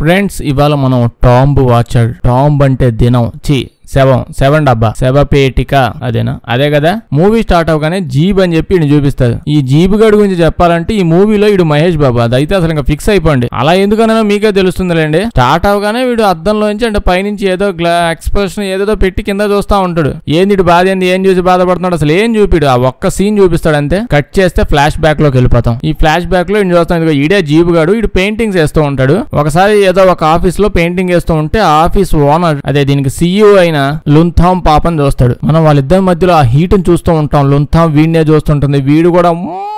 Friends ఇవాళ మనం tomb watcher. Tomb అంటే దినం, సెవెన్ డబ్బా, శవపేటిక, అదేనా? అదే కదా. మూవీ స్టార్ట్ అవగానే జీబ్ అని చెప్పి ఈయన చూపిస్తారు. ఈ జీబ్ గడు గురించి చెప్పాలంటే ఈ మూవీలో వీడు మహేష్ బాబు. అదైతే అసలు ఇంకా ఫిక్స్ అయిపోండి. అలా ఎందుకనో మీకే తెలుస్తుందిలేండి. స్టార్ట్ అవగానే వీడు అద్దంలోంచి అంటే పైనుంచి ఏదో ఎక్స్ప్రెషన్ ఏదో పెట్టి కింద చూస్తా ఉంటాడు. ఏంది బాధ, ఏంది, ఏం చూసి బాధపడుతున్నాడు, అసలు ఏం చూపిడు. ఆ ఒక్క సీన్ చూపిస్తాడు అంతే. కట్ చేస్తే ఫ్లాష్ బ్యాక్ లోకి వెళ్ళిపోతాం. ఈ ఫ్లాష్ బ్యాక్ లో ఈయన చూస్తాం, ఇదిగో ఈడే జీబ్ గాడు. వీడు పెయింటింగ్స్ వేస్తూ ఉంటాడు. ఒకసారి ఏదో ఒక ఆఫీస్ లో పెయింటింగ్ వేస్తూ ఉంటే ఆ ఆఫీస్ ఓనర్, అదే దీనికి CEO అయిన లుంథాం పాపని చూస్తాడు. మనం వాళ్ళిద్దరి మధ్యలో ఆ హీట్ ని చూస్తూ ఉంటాం. లుంథాం వీడినే చూస్తుంటుంది. వీడు కూడా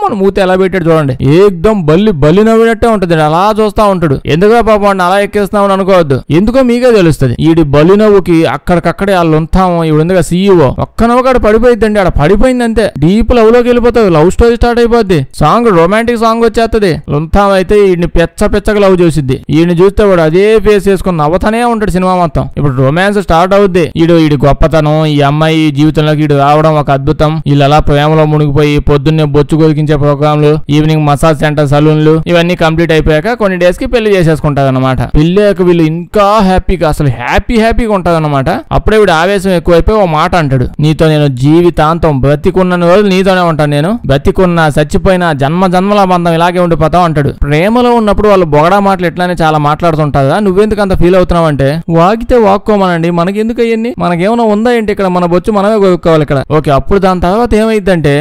మన మూత ఎలా పెట్టాడు చూడండి, ఏకదం బల్లి నవ్వినట్టే ఉంటది. అలా చూస్తా ఉంటాడు. ఎందుకో పాపం అలా ఎక్కేస్తున్నావు అనుకోవద్దు, ఎందుకో మీకే తెలుస్తుంది. ఈడి బల్లి నవ్వుకి అక్కడికక్కడే ఆ లుంథాం ఈవిడ CEO ఒక్క నవ్వుకాడ పడిపోయిందండి. ఆడ పడిపోయింది అంతే. డీప్ లవ్ లోకి వెళ్ళిపోతుంది. లవ్ స్టోరీ స్టార్ట్ అయిపోద్ది. సాంగ్, రొమాంటిక్ సాంగ్ వచ్చేస్తుంది. లుంథాం అయితే ఈయన్ని పెచ్చగా లవ్ చూసిద్ది. ఈయన చూస్తే వాడు అదే ఫేస్ చేసుకుని నవ్వుతానే ఉంటాడు సినిమా మొత్తం. ఇప్పుడు రొమాన్స్ స్టార్ట్ అవుద్ది. ఈడి గొప్పతనం, ఈ అమ్మాయి జీవితంలోకి ఈడు రావడం ఒక అద్భుతం. వీళ్ళు అలా ప్రేమలో మునిగిపోయి పొద్దున్నే బొచ్చు కొరికించే ప్రోగ్రాంలు, ఈవినింగ్ మసాజ్ సెంటర్, సలూన్లు ఇవన్నీ కంప్లీట్ అయిపోయాక కొన్ని డేస్ కి పెళ్లి చేసేసుకుంటారు అనమాట. పెళ్ళాక వీళ్ళు ఇంకా హ్యాపీగా, అసలు హ్యాపీగా ఉంటారు అనమాట. అప్పుడే వీడు ఆవేశం ఎక్కువైపోయి ఓ మాట అంటాడు, నీతో నేను జీవితాంతం బ్రతికున్న రోజులు నీతోనే ఉంటాను, నేను బ్రతికున్నా చచ్చిపోయినా జన్మల బంధం ఇలాగే ఉండిపోతావు అంటాడు. ప్రేమలో ఉన్నప్పుడు వాళ్ళు బొగడా మాటలు ఎట్లానే చాలా మాట్లాడుతుంటారా, నువ్వెందుకు అంత ఫీల్ అవుతున్నావు అంటే, వాగితే వాక్కోమనండి, మనకెందుకు అయ్యింది, మనకేమైనా ఉందా ఏంటి, ఇక్కడ మన బొచ్చు మనమే కొనుక్కోవాలి ఇక్కడ. ఓకే, అప్పుడు దాని తర్వాత ఏమైందంటే,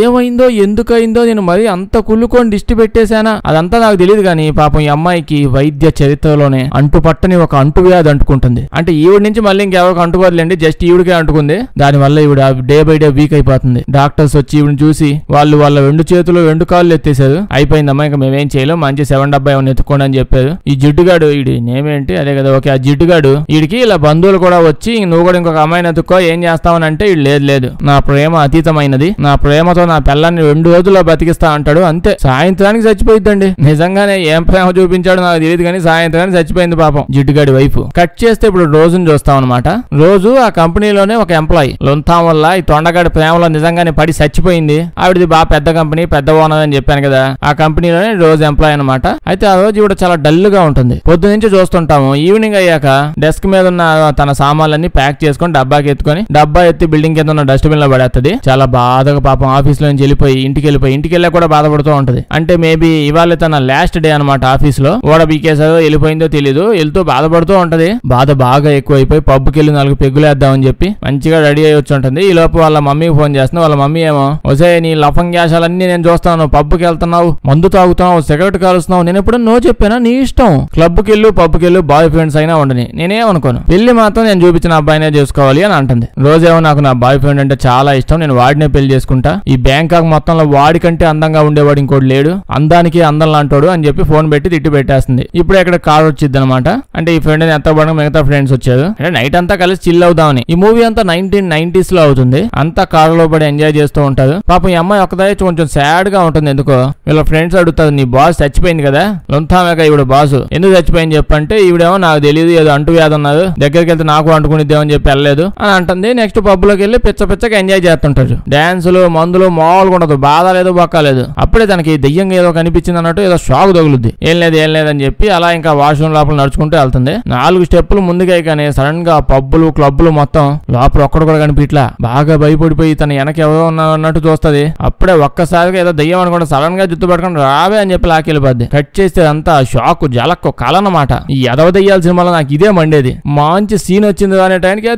ఏమైందో ఎందుకైందో నేను మరి అంత కుళ్ళుకొని దిష్టి పెట్టేశానా అదంతా నాకు తెలియదు. కానీ పాపం ఈ అమ్మాయికి వైద్య చరిత్రలోనే అంటుపట్టని ఒక అంటువ్యాధి అంటుకుంటుంది. అంటే ఈవిడ నుంచి మళ్ళీ ఇంకెవరికి అంటుకోదులేండి, జస్ట్ ఈవిడికే అంటుకుంది. దానివల్ల ఈవిడ డే బై డే వీక్ అయిపోతుంది. డాక్టర్స్ వచ్చి ఈవిని చూసి వాళ్ళ 2 చేతులు 2 కాళ్ళు ఎత్తేసారు. అయిపోయిందమ్మా, ఇంకా మేమేం చేయలేం, మంచి 7 డబ్బా ఏమైనా ఎత్తుకోండి అని చెప్పారు. ఈ జిడ్డుగాడు, ఈడి నేమేంటి, అదే కదా, ఓకే, ఆ జిడ్డుగాడు వీడికి ఇలా బంధువులు కూడా వచ్చి నువ్వు కూడా ఇంకొక అమ్మాయిని ఎత్తుకో, ఏం చేస్తావని అంటే వీడు లేదు, నా ప్రేమ అతీతమైనది, నా ప్రేమతో నా పిల్లాన్ని 2 రోజుల్లో బతికిస్తా అంటాడు. అంతే, సాయంత్రానికి చచ్చిపోయిద్దండి. నిజంగానే ఏం ప్రేమ చూపించాడు నాకు తెలియదు కానీ సాయంత్రానికి చచ్చిపోయింది పాపం జిడ్డుగాడి వైఫ్. కట్ చేస్తే ఇప్పుడు రోజును చూస్తాం అనమాట. రోజు ఆ కంపెనీలోనే ఒక ఎంప్లాయీ. లుంథాం వల్ల ఈ తొండగాడి ప్రేమలో నిజంగానే పడి చచ్చిపోయింది. ఆవిడది బాగా పెద్ద కంపెనీ, పెద్ద ఓనర్ అని చెప్పాను కదా, ఆ కంపెనీలోనే రోజు ఎంప్లాయీ అనమాట. అయితే ఆ రోజు ఇవిడ చాలా డల్ గా ఉంటుంది. పొద్దు నుంచి చూస్తుంటాము. ఈవినింగ్ అయ్యాక డెస్క్ మీద ఉన్న తన సామాన్లన్నీ ప్యాక్ చేసుకుని డబ్బాకి ఎత్తుకొని, డబ్బా ఎత్తి బిల్డింగ్ కింద ఉన్న డస్ట్బిన్ లో పడేస్తుంది. చాలా బాధగా పాపం ఆఫీస్ లో నుంచి వెళ్ళిపోయి ఇంటికి వెళ్ళా కూడా బాధపడుతూ ఉంటది. అంటే మేబీ ఇవాళ తన లాస్ట్ డే అనమాట. ఆఫీస్ లో ఓడ బీకేసారో వెళ్ళిపోయిందో తెలీదు, వెళ్తూ బాధపడుతూ ఉంటది. బాధ బాగా ఎక్కువైపోయి పబ్కి వెళ్ళి 4 పెగ్గులేద్దామని చెప్పి మంచిగా రెడీ అయ్యి వచ్చి ఉంటుంది. ఈ లోపు వాళ్ళ మమ్మీకి ఫోన్ చేస్తుంది. వాళ్ళ మమ్మీ ఏమో, ఒసే నీ లఫంగ్యాసాలన్నీ నేను చూస్తాను, పబ్కి వెళ్తున్నావు, మందు తాగుతున్నావు, సిగరెట్ కాలుస్తున్నావు, నేను ఎప్పుడు నో చెప్పానా, నీ ఇష్టం, క్లబ్కి వెళ్ళు, బాయ్ ఫ్రెండ్స్ అయినా ఉండని, నేనేమనుకోను, పెళ్లి మాత్రం నేను చూపించిన అబ్బాయినే చేసుకోవాలి అని అంటుంది. రోజేమో నాకు నా బాయ్ ఫ్రెండ్ అంటే చాలా ఇష్టం, నేను వాడినే పెళ్లి చేసుకుంటా, ఈ బ్యాంకాక్ మొత్తంలో వాడికంటే అందంగా ఉండేవాడు ఇంకోటి లేడు, అందానికి అందం లాంటోడు అని చెప్పి ఫోన్ పెట్టి తిట్టి పెట్టేస్తుంది. ఇప్పుడు ఇక్కడ కార్ వచ్చింది అనమాట. అంటే ఈ ఫ్రెండ్ ని ఎత్తపడడం మిగతా ఫ్రెండ్స్ వచ్చారు. అంటే నైట్ అంతా కలిసి చిల్ అవుదామని. ఈ మూవీ అంతా 1990s లో అవుతుంది. అంతా కార్ లో పడి ఎంజాయ్ చేస్తూ ఉంటారు. పాపం ఈ అమ్మాయి ఒక్కదాయి కొంచెం సాడ్ గా ఉంటుంది. ఎందుకో వీళ్ళ ఫ్రెండ్స్ అడుగుతారు, నీ బాస్ చచ్చిపోయింది కదా, లుంథామేక ఈవిడ బాస్, ఎందుకు చచ్చిపోయింది చెప్పంటే, ఈవిడేమో నాకు తెలియదు, ఏదో అంటువ్యాధి ఉన్నది, దగ్గరికి వెళ్తే నాకు అంటుకునిద్దామని చెప్పి వెళ్ళలేదు అని అంటుంది. నెక్స్ట్ పబ్ లోకి వెళ్ళి పిచ్చగా ఎంజాయ్ చేస్తుంటారు. డాన్సులు, మందులు మామూలుగా ఉండదు, బాధ లేదు, బొక్కలేదు. అప్పుడే తనకి దెయ్యంగా ఏదో కనిపించింది అన్నట్టు ఏదో షాక్ తగులుద్ది. ఏం లేదని చెప్పి అలా ఇంకా వాష్రూమ్ లోపల నడుచుకుంటూ వెళ్తుంది. 4 స్టెప్పులు ముందుగా కానీ సడన్ గా పబ్బులు, క్లబ్లు మొత్తం లోపల ఒక్కడు కూడా కనిపించలా. బాగా భయపడిపోయి తన వెనక ఎవరో ఉన్నట్టు చూస్తుంది. అప్పుడే ఒక్కసారిగా ఏదో దెయ్యం అనుకుంటే సడన్ గా జుట్టు పట్టుకుని రావే అని చెప్పి లాకెళ్ళిపోద్ది. కట్ చేస్తే అంతా షాక్, జలక్కు కలనమాట. ఈ ఎదవ దెయ్యాల సినిమాలో నాకు ఇదే మండేది. మంచి సీన్ వచ్చింది అనే టైంకి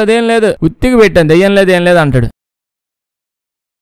అదేం లేదు, ఉత్తికి పెట్టాను, దెయ్యం లేదు ఏం లేదు అంటాడు.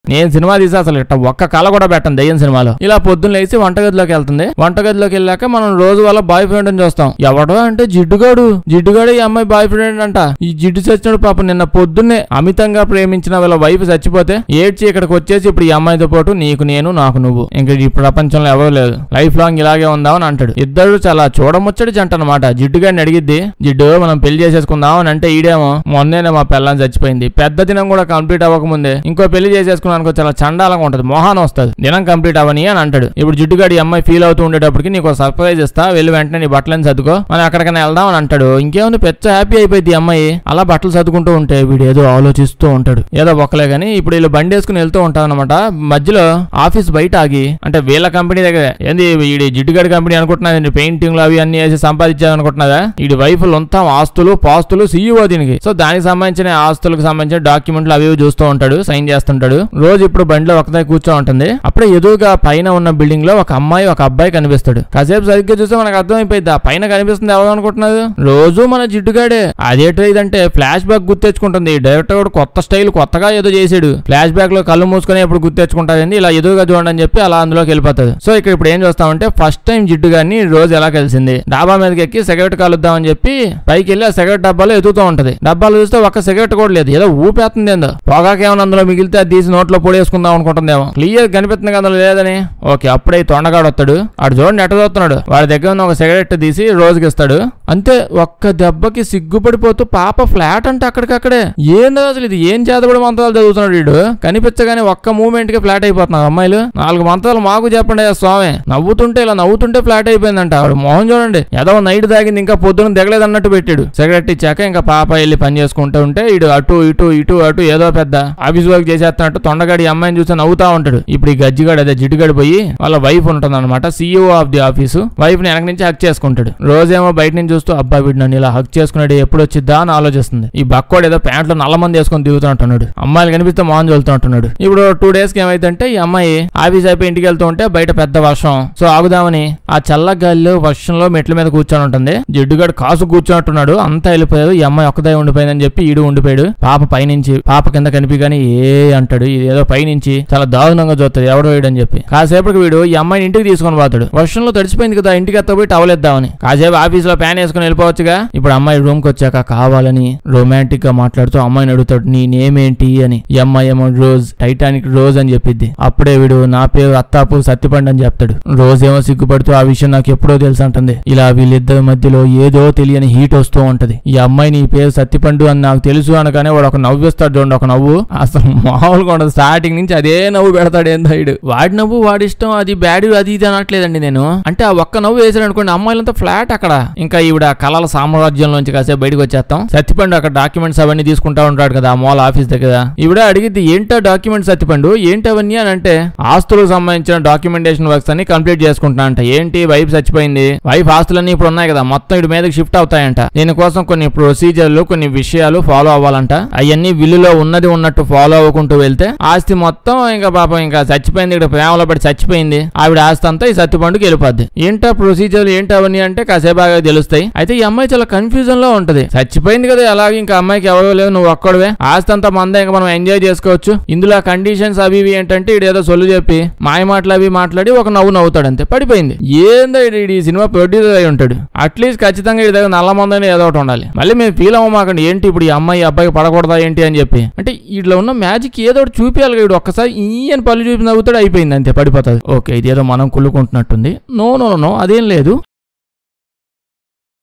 నేను సినిమా తీసి అసలు ఒక్క కళ కూడా పెట్టను దయ్యం సినిమాలో. ఇలా పొద్దున్న లేచి వంటగదిలోకి వెళ్తుంది. వంటగదిలోకి వెళ్ళాక మనం రోజు వాళ్ళ బాయ్ ఫ్రెండ్ అని చూస్తాం. ఎవడో అంటే జిడ్డుగాడు ఈ అమ్మాయి బాయ్ ఫ్రెండ్ అంట. ఈ జిడ్డు చచ్చినప్పుడు పాపం నిన్న పొద్దున్నే అమితంగా ప్రేమించిన వీళ్ళ వైఫ్ చచ్చిపోతే ఏడ్చి ఇక్కడికి వచ్చేసి ఇప్పుడు ఈ అమ్మాయితో పాటు నీకు నేను, నాకు నువ్వు, ఇంక ఈ ప్రపంచంలో ఎవరు లేదు, లైఫ్ లాంగ్ ఇలాగే ఉందామని అంటాడు. ఇద్దరు చాలా చూడముచ్చడి జంట అనమాట. జిడ్డుగాడిని అడిగిద్ది, జిడ్డు మనం పెళ్లి చేసేసుకుందాం అని అంటే ఈడేమో, మొన్నేనే మా పిల్లని చచ్చిపోయింది, పెద్ద దినం కూడా కంప్లీట్ అవ్వకముందే ఇంకో పెళ్లి చేసేసుకున్నాను అనుకో చాలా చండాలంగా ఉంటది, మొహాన్ వస్తుంది, దినం కంప్లీట్ అవని అని అంటాడు. ఇప్పుడు జిడ్డుగాడి అమ్మాయి ఫీల్ అవుతూ ఉండేటప్పటికి నీకు సర్ప్రైజ్ ఇస్తా, వెళ్ళి వెంటనే నీ బట్టలని సర్దుకో, మనం ఎక్కడికైనా వెళ్దాం అని అంటాడు. ఇంకేముంది పెద్ద హ్యాపీ అయిపోయింది అమ్మాయి. అలా బట్టలు సర్దుకుంటూ ఉంటే వీడు ఏదో ఆలోచిస్తూ ఉంటాడు, ఏదో ఒక్కలే గానీ ఇప్పుడు వీళ్ళు బండి వేసుకుని వెళ్తూ ఉంటారు అనమాట. మధ్యలో ఆఫీస్ బయట ఆగి, అంటే వీళ్ళ కంపెనీ దగ్గర ఏంది వీడి జిడ్డుగాడి కంపెనీ అనుకుంటున్నది, పెయింటింగ్లు అవి అన్ని వేసి సంపాదించాలి అనుకుంటున్నదా, వీడి వైఫ్ మొత్తం ఆస్తులు పాస్తులు సీఈఓ దీనికి. సో దానికి సంబంధించిన ఆస్తులకు సంబంధించిన డాక్యుమెంట్లు అవి చూస్తూ ఉంటాడు, సైన్ చేస్తుంటాడు. రోజు ఇప్పుడు బండిలో ఒకదే కూర్చో ఉంటుంది. అప్పుడే ఎదురుగా పైన ఉన్న బిల్డింగ్ లో ఒక అమ్మాయి ఒక అబ్బాయి కనిపిస్తాడు. కాసేపు సరిగ్గా చూస్తే మనకు అర్థమైపోయింది ఆ పైన కనిపిస్తుంది ఎవరు అనుకుంటున్నది, రోజు మన జిడ్డుగాడే. అదేటో ఇదంటే ఫ్లాష్ బ్యాక్ గుర్తెచ్చుకుంటుంది. డైరెక్టర్ కూడా కొత్త స్టైల్ కొత్తగా ఏదో చేసాడు, ఫ్లాష్ బ్యాక్ లో కళ్ళు మూసుకొని ఎప్పుడు గుర్తెచ్చుకుంటారండి, ఇలా ఎదురుగా చూడండి అని చెప్పి అలా అందులోకి వెళ్ళిపోతుంది. సో ఇప్పుడు ఏం చేస్తామంటే ఫస్ట్ టైం జిడ్డు గారిని రోజు ఎలా కలిసింది, డాబా మీదకి ఎక్కి సిగరెట్ కాలుద్దామని చెప్పి పైకి వెళ్ళి ఆ సిగరెట్ డబ్బాలో ఎదుగుతూ ఉంటది. డబ్బాలు చూస్తే ఒక్క సిగరెట్ కూడా లేదు, ఏదో ఊపేస్తుంది, ఏందో పొగాకేమో అందులో మిగిలితే అది తీసి నోట్లో పొడేసుకుందాం అనుకుంటుందేమో, క్లియర్ కనిపిస్తుంది కదా అందులో లేదని. ఓకే అప్పుడే తొండగాడు వస్తాడు, ఆడు చూడండి ఎట్ట చూస్తున్నాడు, వాడి దగ్గర ఉన్న ఒక సిగరెట్ తీసి రోజుకి ఇస్తాడు. అంతే ఒక్క దెబ్బకి సిగ్గుపడిపోతూ పాప ఫ్లాట్ అంటే అక్కడికక్కడే. ఏందో అసలు ఇది ఏం చేతబడి మంత్రాలు చదువుతున్నాడు వీడు, కనిపించగానే ఒక్క మూమెంట్ కి ఫ్లాట్ అయిపోతున్నారు అమ్మాయిలు. 4 మంత్రాలు మాకు చెప్పండి స్వామి, నవ్వుతుంటే ఇలా నవ్వుతుంటే ఫ్లాట్ అయిపోయిందంట. ఆవిడ మోహన్ చూడండి ఏదో నైట్ తాగింది ఇంకా పొద్దున దిగలేదు అన్నట్టు పెట్టాడు. సిగరెట్ ఇచ్చాక ఇంకా పాప వెళ్ళి పని చేసుకుంటూ ఉంటే ఇటు అటు ఇటు ఇటు అటు ఏదో పెద్ద ఆఫీస్ వర్క్ చేసేస్తున్నట్టు తొండగాడి అమ్మాయిని చూసి నవ్వుతా ఉంటాడు. ఇప్పుడు ఈ గజ్జిగాడు అదే జిడ్డుగాడి పోయి వాళ్ళ వైఫ్ ఉంటుంది అనమాట, CEO of the office, wife ని వెనక నుంచి హక్ చేసుకుంటాడు. రోజేమో బయట నుంచి చూస్తూ అబ్బా వీడు నన్ను ఇలా హక్ చేసుకున్నాడు ఎప్పుడు వచ్చిద్దా అని ఆలోచిస్తుంది. ఈ బక్కోడు ఏదో ప్యాంట్లో నల్ల మంది వేసుకొని దిగుతుంటున్నాడు, అమ్మాయిలు కనిపిస్తే మోహన్ చదువుతుంటున్నాడు. ఇప్పుడు 2 days కి ఏమైందంటే ఈ అమ్మాయి ఆఫీస్ అయిపోయి ఇంటికి వెళ్తూ ఉంటే బయట పెద్ద వర్షం. సో ఆగుదామని ఆ చల్ల గాలిలో వర్షంలో మెట్ల మీద కూర్చొని ఉంటుంది. జిడ్డుగాడు కాసు కూర్చున్నట్టున్నాడు, అంతా వెళ్ళిపోయాడు. ఈ అమ్మాయి ఒక్కదే ఉండిపోయిందని చెప్పి ఈడు ఉండిపోయాడు. పాప పైనుంచి పాప కింద కనిపిగాని ఏ అంటాడు, ఇది ఏదో పైనుంచి చాలా దారుణంగా చూస్తాడు ఎవడో వీడని చెప్పి. కాసేపటికి వీడు ఈ అమ్మాయిని ఇంటికి తీసుకొని పోతాడు. వర్షంలో తడిసిపోయింది కదా, ఇంటికి ఎత్తపోయి టవల్ ఇద్దామని. కాసేపు ఆఫీస్ లో ప్యాన్ వేసుకుని వెళ్ళిపోవచ్చుగా. ఇప్పుడు అమ్మాయి రూమ్ కి వచ్చాక కావాలని రొమాంటిక్ గా మాట్లాడుతూ అమ్మాయిని అడుగుతాడు నీ నేమ్ ఏంటి అని. ఈ అమ్మాయి ఏమో రోజ్, టైటానిక్ రోజ్ అని చెప్పిద్ది. అప్పుడే వీడు నా పేరు అత్తాపు సత్తిపండు అని చెప్తాడు. రోజ్ ఏమో సిగ్గుపడుతూ ఆ విషయం నాకు ఎప్పుడో తెలుసు అంటుంది. ఇలా వీళ్ళిద్దరి మధ్యలో ఏదో తెలియని హీట్ వస్తూ ఉంటది. ఈ అమ్మాయి నీ పేరు సత్తిపండు అని నాకు తెలుసు అనగానే వాడు ఒక నవ్విస్తాడు చూడండి, ఒక నవ్వు అసలు మామూలుగా ఉండదు. స్టార్టింగ్ నుంచి అదే నవ్వు పెడతాడు ఏందో వీడు. వాడి నవ్వు వాడి ఇష్టం, అది బ్యాడ్ అది ఇది అనట్లేదండి నేను. అంటే ఆ ఒక్క నవ్వు వేసాడు అనుకోండి అమ్మాయిలంతా ఫ్లాట్ అక్కడ. ఇంకా ఈవిడ కళల సామ్రాజ్యంలోంచి కాసేపు బయటకు వచ్చేస్తాం. సత్తిపండు అక్కడ డాక్యుమెంట్స్ అవన్నీ తీసుకుంటా ఉంటాడు కదా ఆ మాల్ ఆఫీస్ దగ్గర. ఈవిడ అడిగిద్ది ఏంటో డాక్యుమెంట్స్ సత్తిపండు ఏంటి అవన్నీ అని అంటే ఆస్తులకు సంబంధించిన డాక్యుమెంటేషన్ వర్క్స్ అన్ని కంప్లీట్ చేసుకుంటున్నా అంట. ఏంటి వైఫ్ చచ్చిపోయింది, వైఫ్ ఆస్తులన్నీ ఇప్పుడు ఉన్నాయి కదా మొత్తం ఇటు మీదకి షిఫ్ట్ అవుతాయంట. దీనికోసం కొన్ని ప్రొసీజర్లు కొన్ని విషయాలు ఫాలో అవ్వాలంట. అవన్నీ విల్లులో ఉన్నది ఉన్నట్టు ఫాలో అవ్వకుంటూ వెళ్తే ఆస్తి మొత్తం ఇంకా పాపం ఇంకా చచ్చిపోయింది, ఇక్కడ ప్రేమలో పడి చచ్చిపోయింది ఆవిడ ఆస్తి అంతా ఈ సత్తిపండుకి వెళ్ళిపోద్ది. ఏంటో ప్రొసీజర్లు ఏంటి అవన్నీ అంటే కాసేపు బాగా తెలుస్తాయి. అయితే ఈ అమ్మాయి చాలా కన్ఫ్యూజన్ లో ఉంటది. చచ్చిపోయింది కదా అలాగే ఇంకా అమ్మాయికి ఎవరో లేవు, నువ్వు ఒక్కడవే, ఆస్తి అంతా మందే, ఇంకా మనం ఎంజాయ్ చేసుకోవచ్చు. ఇందులో కండిషన్స్ అవి ఇవి ఏంటంటే ఇదేదో సొల్లు చెప్పి మాయ మాటలు అవి మాట్లాడి ఒక నవ్వుతాడు అంతే, పడిపోయింది. ఏందో ఈ సినిమా ప్రొడ్యూసర్ అయి ఉంటాడు. అట్లీస్ట్ ఖచ్చితంగా ఇది దగ్గర నల్ల మందని ఏదో ఒకటి ఉండాలి. మళ్ళీ మేము ఫీల్ అవ్వమాకండి ఏంటి ఇప్పుడు ఈ అమ్మాయి అబ్బాయికి పడకూడదా ఏంటి అని చెప్పి. అంటే ఇట్లా ఉన్న మ్యాజిక్ ఏదో ఒకటి చూపించాలి. వీడు ఒక్కసారి ఈయన పళ్ళు చూపి నవ్వుతాడు, అయిపోయింది అంతే, పడిపోతుంది. ఓకే ఇదేదో మనం కుళ్ళుకుంటున్నట్టుంది. నో అదేం లేదు.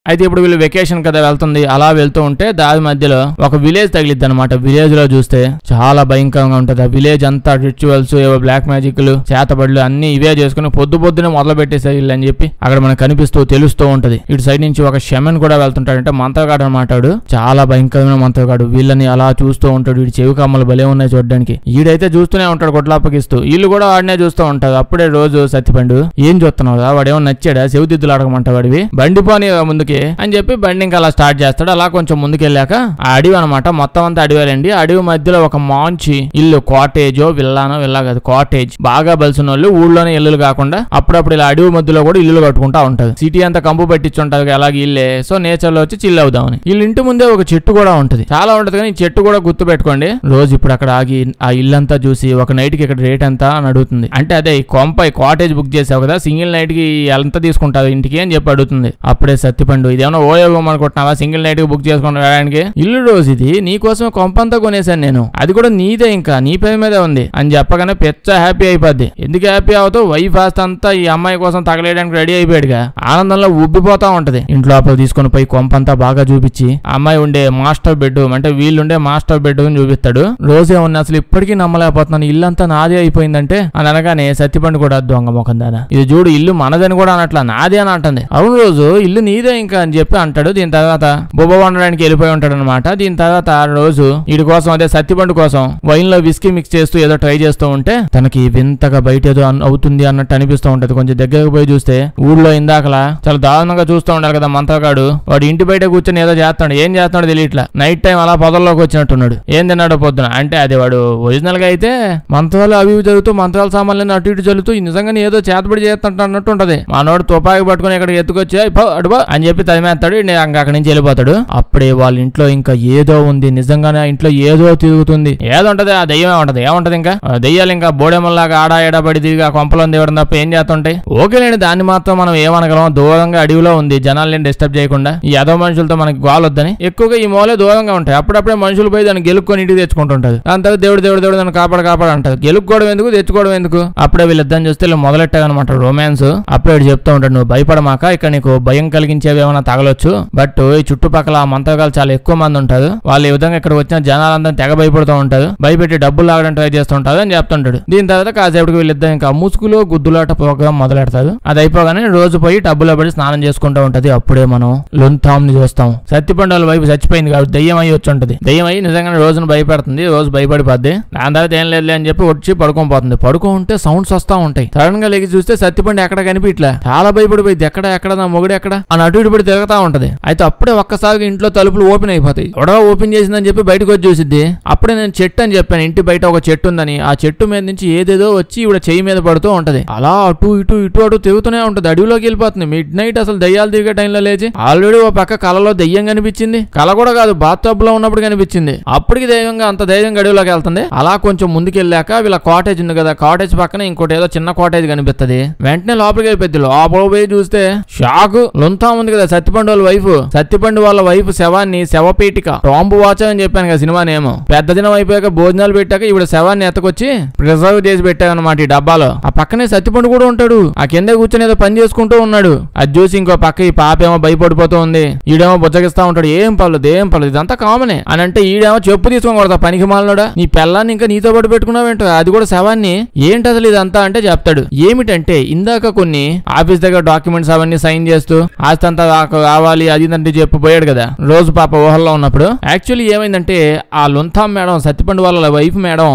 అయితే ఇప్పుడు వీళ్ళు వెకేషన్ కదా వెళ్తుంది, అలా వెళ్తూ ఉంటే దాని మధ్యలో ఒక విలేజ్ తగిలిద్ది అనమాట. విలేజ్ లో చూస్తే చాలా భయంకరంగా ఉంటది. ఆ విలేజ్ అంతా రిచువల్స్ ఏవో బ్లాక్ మ్యాజిక్లు చేతబడులు అన్ని ఇవే చేసుకుని పొద్దునే మొదలు పెట్టేసారు వీళ్ళు అని చెప్పి అక్కడ మనకు కనిపిస్తూ తెలుస్తూ ఉంటది. ఇటు సైడ్ నుంచి ఒక షమన్ కూడా వెళ్తుంటాడు, అంటే మంత్రగాడు అనమాట. చాలా భయంకరమైన మంత్రగాడు. వీళ్ళని అలా చూస్తూ ఉంటాడు. వీడి చెవి కమ్మలు భలే ఉన్నాయి చూడడానికి. ఈడైతే చూస్తూనే ఉంటాడు కొట్లాపకిస్తూ. వీళ్ళు కూడా వాడినే చూస్తూ ఉంటారు. అప్పుడే రోజు సత్తిపండు ఏం చూస్తున్నావు, వాడేమో నచ్చాడా, చెవిదిద్దులు అడగమంటా వాడివి, బండిపోని ముందుకి అని చెప్పి బండి ఇంకా అలా స్టార్ట్ చేస్తాడు. అలా కొంచెం ముందుకెళ్ళాక ఆ అడవి అనమాట, మొత్తం అంతా అడవేలండి. అడవి మధ్యలో ఒక మంచి ఇల్లు, కాటేజో విల్లా కాదు కాటేజ్, బాగా బలిసిన వాళ్ళు ఊళ్ళోనే ఇల్లులు కాకుండా అప్పుడప్పుడు ఇలా అడవి మధ్యలో కూడా ఇల్లు కట్టుకుంటా ఉంటది. సిటీ అంతా కంపు పెట్టించుంటది అలాగే ఇల్లే. సో నేచర్ లో వచ్చి చిల్ అవుదామని వీళ్ళ ఇంటి ముందే ఒక చెట్టు కూడా ఉంటది, చాలా ఉంటది. కానీ ఈ చెట్టు కూడా గుర్తు పెట్టుకోండి. రోజు ఇప్పుడు అక్కడ ఆగి ఆ ఇల్లంతా చూసి ఒక నైట్ కి ఇక్కడ రేట్ ఎంత అని అడుగుతుంది. అంటే అదే కొంపై కాటేజ్ బుక్ చేసావు కదా, సింగిల్ నైట్ కి ఎంత తీసుకుంటావు ఇంటికి అని చెప్పి అడుగుతుంది. అప్పుడే సత్తిపండు సత్తిపండు, ఇదేమన్నా ఓయోగం అనుకుంటున్నావా సింగిల్ నైట్ బుక్ చేసుకుని రావడానికి? ఇల్లు రోజు ఇది నీకోసం కొంపంతా కొనేసాను నేను, అది కూడా నీదే, ఇంకా నీ పేరు మీదే ఉంది అని చెప్పగానే పెద్ద హ్యాపీ అయిపోద్ది. ఎందుకు హ్యాపీ అవుతావు? వైఫ్ అంతా ఈ అమ్మాయి కోసం తగలేయడానికి రెడీ అయిపోయాడుగా, ఆనందంలో ఉబ్బిపోతా ఉంటది. ఇంట్లో తీసుకొని పోయి కొంపంతా బాగా చూపించి అమ్మాయి ఉండే మాస్టర్ బెడ్రూమ్ అంటే వీళ్ళుండే మాస్టర్ బెడ్రూమ్ చూపిస్తాడు. రోజే ఉన్న అసలు ఇప్పటికీ నమ్మలేకపోతున్నాను, ఇల్లంతా నాదే అయిపోయిందంటే అని అనగానే సత్తిపండు కూడా దొంగ ముఖం దానా, ఇది చూడు ఇల్లు మనదని కూడా అనట్లా నాదే అని అంటుంది. అవును రోజు ఇల్లు నీదే ఇంకా అని చెప్పి అంటాడు. దీని తర్వాత బొబ్బ వండడానికి వెళ్ళిపోయి ఉంటాడు అనమాట. దీని తర్వాత రోజు వీడి కోసం అదే సత్తిపండు కోసం వైన్ లో విస్కీ మిక్స్ చేస్తూ ఏదో ట్రై చేస్తూ ఉంటే తనకి వింతగా బయట ఏదో అవుతుంది అన్నట్టు అనిపిస్తూ ఉంటది. కొంచెం దగ్గరకు పోయి చూస్తే ఊళ్ళో ఇందాకలా చాలా దారుణంగా చూస్తూ ఉండాలి కదా మంత్రగాడు, వాడు ఇంటి బయట కూర్చొని ఏదో చేస్తాడు, ఏం చేస్తున్నాడు తెలియట్లా. నైట్ టైం అలా పొదల్లోకి వచ్చినట్టున్నాడు. ఏం తిన్నాడో పొద్దున అంటే అది వాడు ఒరిజినల్ గా అయితే మంత్రాలు అవి జరుగుతూ మంత్రాల సామాన్లు అటు ఇటు జరుగుతూ నిజంగానే ఏదో చేతబడి చేస్తుంట అన్నట్టు ఉంటది. మనోడు తుపాకి పట్టుకుని ఇక్కడ ఎత్తుకొచ్చి అడుబా అని చెప్పి తరిమేస్తాడు, అక్కడి నుంచి వెళ్ళిపోతాడు. అప్పుడే వాళ్ళ ఇంట్లో ఇంకా ఏదో ఉంది, నిజంగానే ఆ ఇంట్లో ఏదో తిరుగుతుంది. ఏదో ఉంటది, ఆ దెయ్యమే ఉంటది. ఏముంటది ఇంకా దెయ్యాలు ఇంకా బోడెమల్లాగా ఆడా ఎడబడి తిరిగి ఆ కొంపలో దిగడం తప్ప ఏం చేస్తుంటాయి? ఓకేలేండి, దాన్ని మాత్రం మనం ఏమనగలం, దూరంగా అడవిలో ఉంది, జనాల్ని డిస్టర్బ్ చేయకుండా ఈ యదో మనుషులతో మనకి గోలొద్దని ఎక్కువగా ఈ మూలే దూరంగా ఉంటాయి. అప్పుడప్పుడే మనుషులు పోయి దాన్ని గెలుక్కొని ఇంటికి తెచ్చుకుంటుంటారు. దాని తర్వాత దేవుడు దేవుడు దేవుడు దాన్ని కాపాడు అంటారు. గెలుక్కోవడం ఎందుకు, తెచ్చుకోవడం ఎందుకు? అప్పుడే వీళ్ళిద్దరిని చూస్తే మొదలెట్టాగనమాట రొమాన్స్. అప్పుడే చెప్తూ ఉంటాడు, నువ్వు భయపడమాక, ఇక్కడ నీకు భయం కలిగించేవి ఏమైనా తగలొచ్చు, బట్ ఈ చుట్టుపక్కల మంత్రగాలు చాలా ఎక్కువ మంది ఉంటారు, వాళ్ళు ఈ విధంగా ఇక్కడ వచ్చిన జనాలందరూ తెగ భయపడుతూ ఉంటారు, భయపెట్టి డబ్బులు లాగడం ట్రై చేస్తుంటారు అని చెప్తుంటాడు. దీని తర్వాత కాసేపటికి వీళ్ళిద్దరు ఇంకా ముసుగులో గుద్దులాట ప్రోగ్రామ్ మొదలెడతారు. అది అయిపోగానే రోజు పోయి టబ్బులో పడి స్నానం చేసుకుంటూ ఉంటది. అప్పుడే మనం లొంతాం ని చూస్తాం. సత్తిపండు వాళ్ళ వైపు చచ్చిపోయింది కాబట్టి దెయ్యం అయ్యి వచ్చి ఉంటది. దెయ్యం అయ్యి నిజంగానే రోజును భయపెడుతుంది, రోజు భయపడిపోద్ది. దాని తర్వాత ఏం లేదు అని చెప్పి వచ్చి పడుకోపోతుంది. పడుకుంటే సౌండ్స్ వస్తా ఉంటాయి. సడన్ గా లెగి చూస్తే సత్తిపండు ఎక్కడ కనిపించట్లా, చాలా భయపడిపోయింది. ఎక్కడ నా మొగుడు ఎక్కడ అని అటు ఇటు పడి తిరుగుతా ఉంటది. అయితే అప్పుడే ఒక్కసారిగా ఇంట్లో తలుపులు ఓపెన్ అయిపోతాయి. ఎవడో ఓపెన్ చేసిందని చెప్పి బయటకు వచ్చి చూసిద్ది. అప్పుడే నేను చెట్టు అని చెప్పాను, ఇంటి బయట ఒక చెట్టు ఉందని. ఆ చెట్టు మీద నుంచి ఏదేదో వచ్చి ఇవిడ చెయ్యి మీద పడుతూ ఉంటది. అలా అటు ఇటు తిరుగుతూనే ఉంటది. అడవిలోకి వెళ్ళిపోతుంది. మిడ్ నైట్ అసలు దయ్యాలు తిరిగే టైంలో లేచి ఆల్రెడీ ఓ పక్క కలలో దయ్యం కనిపించింది. కల కూడా కాదు, బాత్ టబ్ లో ఉన్నప్పుడు కనిపించింది. అప్పటికి దైవంగా అంత ధైర్యంగా అడవిలోకి వెళ్తుంది. అలా కొంచెం ముందుకెళ్ళాక వీళ్ళ కాటేజ్ ఉంది కదా, కాటేజ్ పక్కన ఇంకోటి ఏదో చిన్న కాటేజ్ కనిపిస్తుంది. వెంటనే లోపలికి వెళ్ళిపోద్ది. లోపల పోయి చూస్తే షాక్. లొంతా ఉంది కదా సత్తిపండు వాళ్ళ వైఫ్. సత్తిపండు వాళ్ళ వైఫ్ శవాన్ని శవపేటిక టాంబు వాచ్ అని చెప్పాను కదా సినిమా నేమో. పెద్ద దినం అయిపోయాక భోజనాలు పెట్టాక ఇవిడ శవాన్ని ఎత్తకొచ్చి ప్రిజర్వ్ చేసి పెట్టారనమాట ఈ డబ్బాలో. ఆ పక్కనే సత్తిపండు కూడా ఉంటాడు. ఆ కింద కూర్చొని ఏదో పని చేసుకుంటూ ఉన్నాడు. అది చూసి ఇంకో పక్క ఈ పాప ఏమో భయపడిపోతూ ఉంది. ఈడేమో బుజ్జగిస్తా ఉంటాడు, ఏం పర్లేదు ఇదంతా కామనే అని అంటే ఈడేమో చెప్పు తీసుకొని కొడతా పనికి మాలనోడా, నీ పెళ్ళాన్ని ఇంకా నీతో పాటు పెట్టుకున్నావేంటో, అది కూడా శవాన్ని, ఏంటి అసలు ఇదంతా అంటే చెప్తాడు. ఏమిటంటే ఇందాక కొన్ని ఆఫీస్ దగ్గర డాక్యుమెంట్స్ అవన్నీ సైన్ చేస్తూ ఆస్తి అంతా కావాలి అది అంటే చెప్పిపోయాడు కదా రోజు పాప ఊహల్లో ఉన్నప్పుడు. యాక్చువల్లీ ఏమైందంటే ఆ లొంతాం మేడం సత్తిపండు వాళ్ళ వైఫ్ మేడం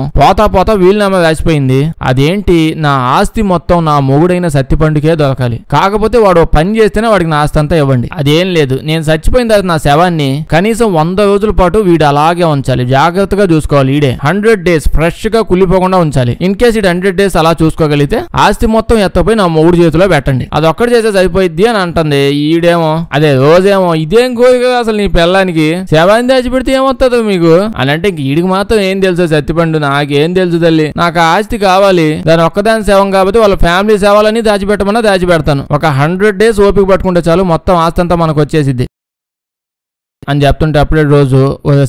పోతా వీలునామా రాసిపోయింది. అదేంటి, నా ఆస్తి మొత్తం నా మొగుడైన సత్తిపండుకే దొరకాలి, కాకపోతే వాడు పని చేస్తేనే వాడికి నా ఆస్తి అంతా ఇవ్వండి. అదేం లేదు, నేను చచ్చిపోయిన తర్వాత నా శవాన్ని కనీసం 100 రోజుల పాటు వీడు అలాగే ఉంచాలి, జాగ్రత్తగా చూసుకోవాలి. ఈడే 100 days ఫ్రెష్ గా కుళ్ళిపోకుండా ఉంచాలి. ఇన్ కేస్ ఇటు 100 days అలా చూసుకోగలిగితే ఆస్తి మొత్తం ఎత్తపోయి నా మొగుడు చేతిలో పెట్టండి, అది ఒక్కటి చేస్తే సరిపోయిద్ది అని అంటుంది. ఈడేమో అదే రోజేమో ఇదేం కోరిక అసలు నీ పెళ్ళానికి, శవాన్ని దాచిపెడితే ఏమవుతుందో మీకు అని అంటే ఇంక ఈడికి మాత్రం ఏం తెలుసు సత్తిపండు, నాకేం తెలుసు తల్లి, నాకు ఆస్తి కావాలి, దాని ఒక్కదాని శవం కాబట్టి వాళ్ళ ఫ్యామిలీ శవాలని దాచిపెట్టమన్నా దాచిపెడతాను, ఒక 100 days ఓపిక పట్టుకుంటే చాలు మొత్తం ఆస్తి అంతా మనకు వచ్చేసిద్ది అని చెప్తుంటే అప్పుడే రోజు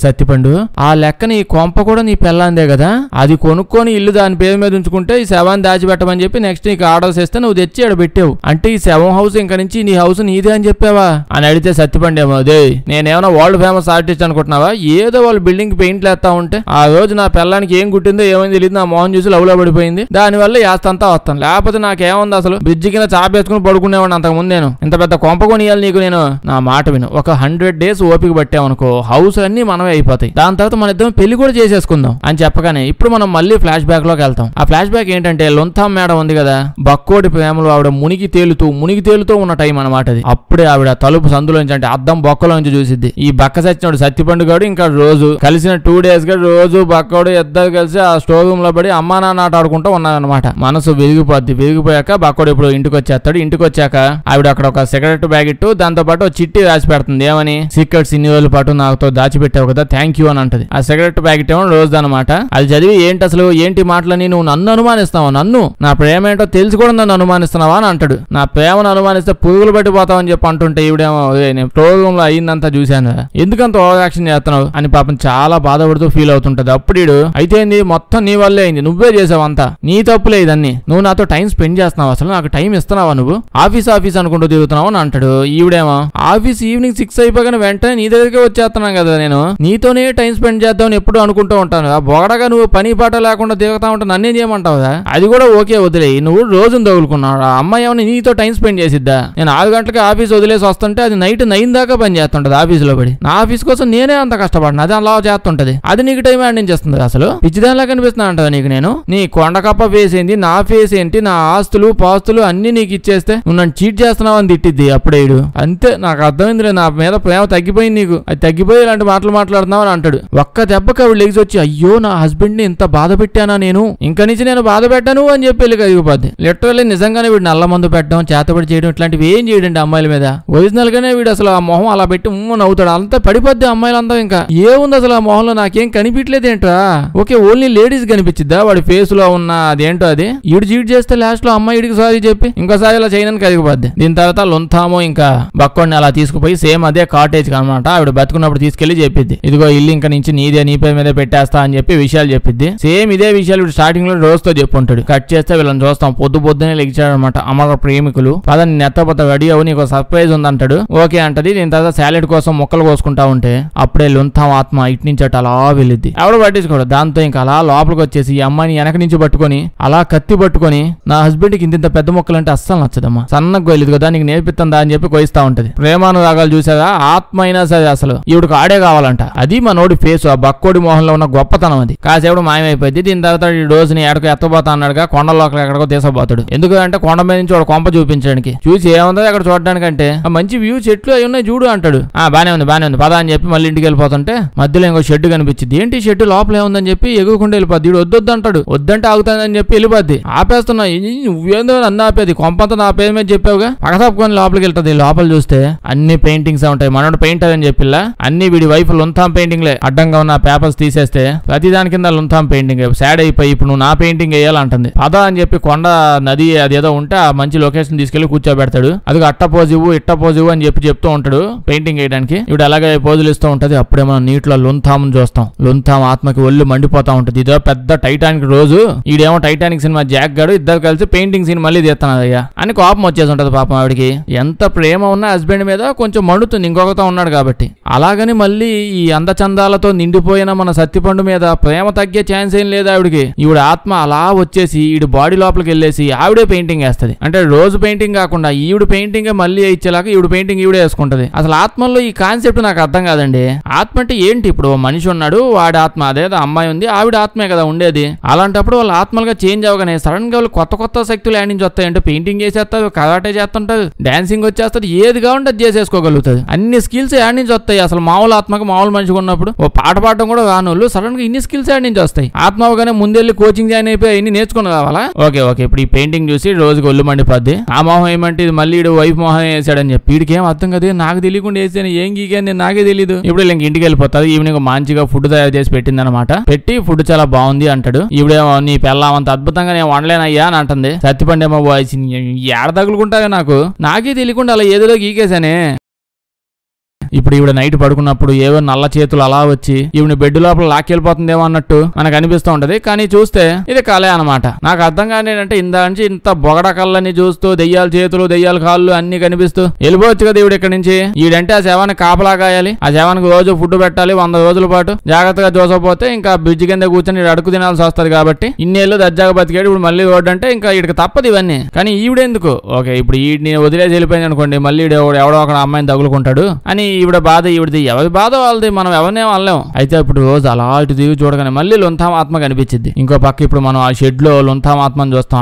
సత్తిపండు, ఆ లెక్కన ఈ కొంప కూడా నీ పెళ్ళాందే కదా, అది కొనుక్కొని ఇల్లు దాని పేరు మీద ఉంచుకుంటే ఈ శవాన్ని దాచిపెట్టమని చెప్పి నెక్స్ట్ నీకు ఆర్డర్స్ ఇస్తే నువ్వు తెచ్చి ఆడ పెట్టావు అంటే ఈ శవం హౌస్ ఇంకా నుంచి నీ హౌస్ నీదే అని చెప్పావా అని అడిగితే సత్తిపండు ఏమో, అదే నేనేమన్నా వరల్డ్ ఫేమస్ ఆర్టిస్ట్ అనుకుంటున్నావా, ఏదో వాళ్ళు బిల్డింగ్ పెయింట్లు వేస్తా ఉంటే ఆ రోజు నా పెళ్ళానికి ఏం కుట్టిందో ఏమైంది తెలియదు, నా మోహన్ చూసి లవ్లో పడిపోయింది, దానివల్ల యాస్తంతా వస్తాను, లేకపోతే నాకేముంది అసలు బ్రిడ్జి కింద చాపేసుకుని పడుకునేవాడిని అంతకుముందు, నేను ఇంత పెద్ద కొంప కొనియాలి నీకు, నేను నా మాట విను, ఒక 100 days ఓపిక పట్టామనుకో హౌస్ అన్ని మనమే అయిపోతాయి, దాని తర్వాత మన ఇద్దరం పెళ్లి కూడా చేసేసుకుందాం అని చెప్పగానే ఇప్పుడు మనం మళ్ళీ ఫ్లాష్ బ్యాక్ లోకి వెళ్తాం. ఆ ఫ్లాష్ బ్యాక్ ఏంటంటే లొంతాం మేడం ఉంది కదా, బక్కోటి ప్రేమలో ఆవిడ మునిగి తేలుతూ ఉన్న టైం అనమాట అది. అప్పుడే ఆవిడ తలుపు సందులోంచి అంటే అద్దం బొక్కలోంచి చూసిద్ది. ఈ బక్క సచ్చినోడు సత్తిపండు గాడు ఇంకా రోజు కలిసిన 2 days గా రోజు బక్కోడు ఇద్దరు కలిసి ఆ స్టోర్ రూమ్ లో పడి అమ్మా నాన్న ఆట ఆడుకుంటూ ఉన్నారనమాట. మనసు విరిగిపోయాక బక్కోడు ఇప్పుడు ఇంటికి వచ్చేస్తాడు. ఇంటికి వచ్చాక ఆవిడ అక్కడ ఒక సిగరెట్ ప్యాకెట్ దాంతో పాటు చిట్టి రాసి పెడుతుంది, ఏమని, సీక్రెట్స్ ఇన్ని రోజుల పాటు నాతో దాచిపెట్టావు కదా, థ్యాంక్ యూ అని అంటది. ఆ సిగరెట్ ప్యాకెట్ ఏమో రోజు అనమాట. అది చదివి ఏంటి అసలు ఏంటి మాటలని, నువ్వు నన్ను అనుమానిస్తావా, నన్ను నా ప్రేమ ఏంటో తెలిసి కూడా నన్ను అనుమానిస్తున్నావా అని అంటాడు. నా ప్రేమను అనుమానిస్తే పురుగులు పట్టిపోతావని చెప్పి అంటుంటే ఈవిడేమో నేను ప్రోగ్రామ్ లో అయిందంతా చూశాను, ఎందుకంత ఓవర్ యాక్షన్ చేస్తున్నావు అని పాపం చాలా బాధపడుతూ ఫీల్ అవుతుంటది. అప్పుడు అయితే మొత్తం నీ వల్లే అయింది, నువ్వే చేసావు అంతా, నీ తప్పులే ఇదన్నీ, నువ్వు నాతో టైం స్పెండ్ చేస్తున్నావు, అసలు నాకు టైం ఇస్తున్నావా, నువ్వు ఆఫీస్ అనుకుంటూ తిరుగుతున్నావు అని అంటాడు. ఈవిడేమో ఆఫీస్ ఈవినింగ్ 6 అయిపోగానే వెంటనే నీ దగ్గరికి వచ్చేస్తున్నాను కదా, నేను నీతోనే టైం స్పెండ్ చేద్దామని ఎప్పుడు అనుకుంటూ ఉంటాను, ఆ బొగడగా నువ్వు పని పాట లేకుండా తిరుగుతా ఉంటావు, నన్నేం చేయమంటావుదా, అది కూడా ఓకే వదిలే, నువ్వు రోజును తగులుకున్నావు, ఆ అమ్మాయి ఏమన్నా నీతో టైం స్పెండ్ చేసిద్దా, నేను 6 గంటలకి ఆఫీస్ వదిలేసి వస్తుంటే అది నైట్ 9 దాకా పని చేస్తుంటది ఆఫీసులో పడి, నా ఆఫీస్ కోసం నేనే అంత కష్టపడిన, అది అలా చేస్తుంటది, అది నీకు టైం అందించేస్తుంది, అసలు పిచ్చిదానిలా కనిపిస్తున్నా అంటది నీకు, నేను నీ కొండకప్ప ఫేస్ ఏంటి, నా ఫేస్ ఏంటి, నా ఆస్తులు పాస్తులు అన్ని నీకు ఇచ్చేస్తే నువ్వు నన్ను చీట్ చేస్తున్నావు అని తిట్టిద్ది. అప్పుడేడు అంతే, నాకు అర్థమైందిలే, నా మీద ప్రేమ తగ్గిపోయింది నీకు, అది తగ్గిపోయి ఇలాంటి మాటలు మాట్లాడుతున్నావు అని అంటాడు. ఒక్క దెబ్బకి ఆవిడ లెగిసి వచ్చి, అయ్యో నా హస్బెండ్ ని ఇంత బాధ పెట్టానా నేను, ఇంక నుంచి నేను బాధ పెట్టాను అని చెప్పి వెళ్ళి కదిగిపోద్ది. లిటరల్లీ నిజంగానే వీడు నల్ల మందు పెట్టడం, చేతబడి చేయడం ఇట్లాంటివి ఏం చేయడండి అమ్మాయిల మీద. ఒరిజినల్ గానే వీడు అసలు ఆ మొహం అలా పెట్టి నవ్వుతాడు, అంతా పడిపోద్ది అమ్మాయిలంతా. ఇంకా ఏముంది అసలు ఆ మొహంలో, నాకేం కనిపించలేదు ఏంట్రా, ఓకే ఓన్లీ లేడీస్ కనిపించిద్దా వాడి ఫేస్ లో ఉన్న అదేంటో అది, ఈడు చీట్ చేస్తే లాస్ట్ లో అమ్మాయిడికి సారీ చెప్పి ఇంకోసారి ఇలా చేయడానికి కదిగిపోద్ది. దీని తర్వాత లొంతాము ఇంకా బక్కోడిని అలా తీసుకుపోయి సేమ్ అదే కాటేజ్ అనమాట, ఆవిడ బతుకున్నప్పుడు తీసుకెళ్లి చెప్పిద్ది, ఇదిగో ఇల్లు ఇంకా నుంచి నీదే, నీ పేరు మీద పెట్టేస్తా అని చెప్పి విషయాలు చెప్పిద్ది. సేమ్ ఇదే విషయాలు ఇప్పుడు స్టార్టింగ్ లో రోజుతో చెప్పుంటాడు. కట్ చేస్తే వీళ్ళని చూస్తాం, పొద్దునే లెగిచాడు అనమాట. అమర ప్రేమికులు పదని నెత్తపోత రెడీ అవు, నీకు సర్ప్రైజ్ ఉందంటాడు. ఓకే అంటది. దీని తర్వాత సాలెడ్ కోసం మొక్కలు కోసుకుంటా ఉంటే అప్పుడే లొంతాం ఆత్మ ఇటు నుంచి అటు అలా వెళ్ళిద్ది. ఆవిడ పట్టించుకోడు. దాంతో ఇంకా అలా లోపలికి వచ్చేసి ఈ అమ్మాయిని వెనక నుంచి పట్టుకొని అలా కత్తి పట్టుకొని, నా హస్బెండ్ కి ఇంత పెద్ద మొక్కలు అంటే అస్సలు నచ్చదమ్మా, సన్నగా గొయ్యలేదు కదా, నీకు నేర్పిస్తుందా అని చెప్పి కొయిస్తా ఉంటది. ప్రేమానురాగాలు చూసారా, ఆత్మ అయినా సరే అసలు ఈవిడకు ఆడే కావాలంట. అది మనోడి ఫేస్, ఆ బక్కోడి మొహంలో ఉన్న గొప్పతనం అది. కాసేపుడు మాయమైపోయింది. దీని తర్వాత ఈ డోసుని ఎక్కడికి ఎత్తబోతా అన్నాడుగా, కొండలోకి ఎక్కడికో తీసపోతాడు. ఎందుకంటే కొండ మీద నుంచి వాడు కొంప చూపించడానికి, చూసి ఏముందో అక్కడ చూడడానికంటే మంచి వ్యూ, చెట్లు అవి ఉన్నాయి చూడు అంటాడు. బానే ఉంది పద అని చెప్పి మళ్ళీ ఇంటికి వెళ్ళిపోతుంటే మధ్యలో ఇంకో షెడ్ కనిపించింది. ఏంటి షెడ్ లోపల ఏముందని చెప్పి ఎగురుకుంటూ వెళ్ళిపోద్ది. వీడు వద్దొద్దు అంటాడు, వద్దంటే ఆగుతానని చెప్పి వెళ్ళిపోద్ది. ఆపేస్తున్నా, నువ్వేందో నన్ను ఆపేది, కొంపంతా నా పేరు మీద చెప్పావుగా, పగతప్పుకొని లోపలికి వెళ్తుంది. లోపల చూస్తే అన్ని పెయింటింగ్స్ ఉంటాయి. మనోడు పెయింటర్ అని చెప్పిలా అన్ని వీడి వైఫ్ లుంతాం పెయింటింగ్లే. అడ్డంగా ఉన్న పేపర్స్ తీసేస్తే ప్రతి దాని కింద లుంతాం పెయింటింగ్. సాడ్ అయిపోయి ఇప్పుడు నువ్వు నా పెయింటింగ్ వేయాలంటుంది. పద అని చెప్పి కొండ నది అదేదో ఉంటే ఆ మంచి లొకేషన్ తీసుకెళ్లి కూర్చోబెడతాడు. అది అట్ట పోజివు ఇట్ట పోజివు అని చెప్పి చెప్తూ ఉంటాడు పెయింటింగ్ వేయడానికి. ఇప్పుడు అలాగే పోజులు ఇస్తూ ఉంటది. అప్పుడే మనం నీటిలో లుంతాం చూస్తాం. లుంతాం ఆత్మకి ఒళ్ళు మండిపోతా ఉంటది. ఇదో పెద్ద టైటానిక్ రోజు. ఈడేమో టైటానిక్ సినిమా జాక్ గాడు ఇద్దరు కలిసి పెయింటింగ్ సీన్ మళ్ళీ తీస్తున్నారయ్యా అని కోపం వచ్చేసి ఉంటది పాపం ఆవిడికి. ఎంత ప్రేమ ఉన్న హస్బెండ్ మీద కొంచెం మండుతుంది, ఇంకొకతో ఉన్నాడు కాబట్టి. అలాగని మళ్ళీ ఈ అందచందాలతో నిండిపోయిన మన సత్తిపండు మీద ప్రేమ తగ్గే ఛాన్స్ ఏం లేదు ఆవిడికి. ఈవిడ ఆత్మ అలా వచ్చేసి ఈడు బాడీ లోపలికి వెళ్ళేసి ఆవిడే పెయింటింగ్ వేస్తది. అంటే రోజు పెయింటింగ్ కాకుండా ఈవిడ పెయింటింగ్ మళ్ళీ ఇచ్చేలాగా ఈవిడ పెయింటింగ్ ఈవిడే వేసుకుంటది. అసలు ఆత్మల్లో ఈ కాన్సెప్ట్ నాకు అర్థం కాదండి. ఆత్మ అంటే ఏంటి? ఇప్పుడు మనిషి ఉన్నాడు, వాడి ఆత్మ, అదేదో అమ్మాయి ఉంది, ఆవిడ ఆత్మే కదా ఉండేది. అలాంటప్పుడు వాళ్ళు ఆత్మలుగా చేంజ్ అవగానే సడన్ గా వాళ్ళు కొత్త కొత్త శక్తులు యాడ్ నుంచి వస్తాయి. అంటే పెయింటింగ్ చేసేస్తారు, కరాటే చేస్తుంటారు, డాన్సింగ్ వచ్చేస్తారు, ఏది కావాలంటే అది చేసేసుకోగలుగుతుంది. అన్ని స్కిల్స్ యాడ్ నుంచి వస్తాయి. అసలు మామూలు ఆత్మకు మామూలు మనిషిగా ఉన్నప్పుడు ఓ పాట పాడడం కూడా రానోళ్ళు సడన్ గా ఇన్ని స్కిల్స్ యాడ్ నుంచి వస్తాయి. ఆత్మ అవగానే ముందెళ్ళి కోచింగ్ జాయిన్ అయిపోయి ఇన్ని నేర్చుకుని రావాలా? ఓకే ఇప్పుడు ఈ పెయింటింగ్ చూసి రోజుకి ఒళ్ళు మండిపోద్ది. ఆ మొహం ఏమంటే ఇది మళ్ళీ వైఫ్ మొహం వేసాడని చెప్పి వీడికి ఏం అర్థం కదా, నాకు తెలియకుండా వేసాను, ఏం గీకాను నాకే తెలియదు. ఇప్పుడు ఇంక ఇంటికి వెళ్ళిపోతారు. ఈవినింగ్ మంచిగా ఫుడ్ తయారు చేసి పెట్టింది అనమాట. పెట్టి ఫుడ్ చాలా బాగుంది అంటాడు. ఇవిడేమో నీ పెళ్ళాం అంత అద్భుతంగా నేను వండలేనయ్యా అని అంటుంది. సత్తిపండేమో వాయిస్ ఏడ తగులుకుంటాగా నాకే తెలియకుండా అలా ఏదో గీకేశానే. ఇప్పుడు ఈవిడ నైట్ పడుకున్నప్పుడు ఏవో నల్ల చేతులు అలా వచ్చి ఈవిడ బెడ్ లోపల లాక్కెళ్ళిపోతుందేమో అన్నట్టు మనకు అనిపిస్తూ ఉంటది. కానీ చూస్తే ఇది కలే అనమాట. నాకు అర్థం కాని ఏంటంటే ఇందా నుంచి ఇంత బొగడ కళ్ళని చూస్తూ దెయ్యాల చేతులు దెయ్యాల కాళ్ళు అన్ని కనిపిస్తూ వెళ్ళిపోవచ్చు కదా ఈవిడ ఇక్కడ నుంచి. ఈడంటే ఆ శవాన్ని కాపలా కాయాలి, ఆ శవానికి రోజు ఫుడ్ పెట్టాలి 100 రోజుల పాటు. జాగ్రత్తగా చూసకపోతే ఇంకా బ్రిడ్జ్ కింద కూర్చొని అడుగు తినాల్సి వస్తుంది. కాబట్టి ఇన్నేళ్ళు దర్జాగా బతికాడు, ఇప్పుడు మళ్ళీ రోడ్డు అంటే ఇంకా ఈడికి తప్పదు ఇవన్నీ. కానీ ఈవిడెందుకు ఓకే ఇప్పుడు ఈడిని వదిలేసి వెళ్ళిపోయింది అనుకోండి, మళ్ళీ ఎవడో ఒక అమ్మాయిని తగులుకుంటాడు అని ఈవిడ బాధ. ఈవిడది ఎవరి బాధ వాళ్ళది, మనం ఎవరినే వాళ్ళం. అయితే ఇప్పుడు రోజు అలా ఇటు దిగి చూడగానే మళ్ళీ లొంతాం ఆత్మ కనిపించింది. ఇంకో పక్క ఇప్పుడు మనం ఆ షెడ్ లో లొంతాం ఆత్మని చూస్తాం.